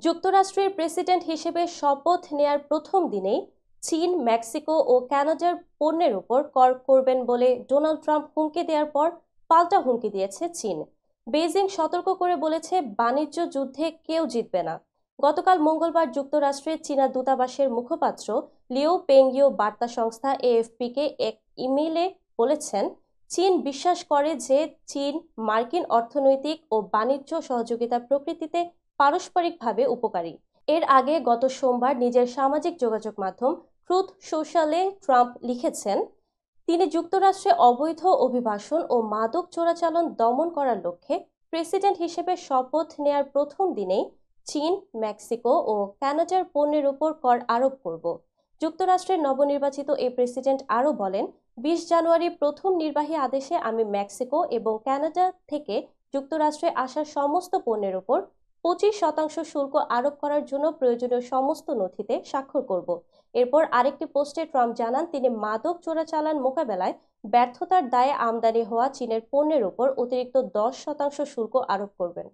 যুক্তরাষ্ট্রের প্রেসিডেন্ট হিসেবে শপথ নেয়ার প্রথম দিনেই চীন, মেক্সিকো ও কানাডার পণ্যের উপর কর করবেন বলে ডোনাল্ড ট্রাম্প হুমকি দেওয়ার পর পাল্টা হুমকি দিয়েছে চীন। বেইজিং সতর্ক করে বলেছে, বাণিজ্য যুদ্ধে কেউ জিতবে না। গতকাল মঙ্গলবার যুক্তরাষ্ট্রের চীনা দূতাবাসের মুখপাত্র লিও পেংইও বার্তা সংস্থা এএফপিকে এক ইমেইলে বলেছেন, চীন বিশ্বাস করে যে চীন মার্কিন অর্থনৈতিক ও বাণিজ্য সহযোগিতা প্রকৃতিতে পারস্পরিকভাবে উপকারী। এর আগে গত সোমবার নিজের সামাজিক যোগাযোগ মাধ্যম ট্রুথ সোশ্যালে ট্রাম্প লিখেছেন, তিনি যুক্তরাষ্ট্রে অবৈধ অভিবাসন ও মাদক চোরাচালান দমন করার লক্ষ্যে প্রেসিডেন্ট হিসেবে শপথ নেয়ার প্রথম দিনেই চীন, মেক্সিকো ও কানাডার পণ্যের উপর কর আরোপ করব। যুক্তরাষ্ট্রের নবনির্বাচিত এই প্রেসিডেন্ট আরও বলেন, 20 জানুয়ারি প্রথম নির্বাহী আদেশে আমি মেক্সিকো এবং কানাডা থেকে যুক্তরাষ্ট্রে আসা সমস্ত পণ্যের উপর 25% শুল্ক আরোপ করার জন্য প্রয়োজনীয় সমস্ত নথিতে স্বাক্ষর করব। এরপর আরেকটি পোস্টে ট্রাম্প জানান, তিনি মাদক চোরাচালান মোকাবেলায় ব্যর্থতার দায়ে আমদানি হওয়া চীনের পণ্যের উপর অতিরিক্ত 10% শুল্ক আরোপ করবেন।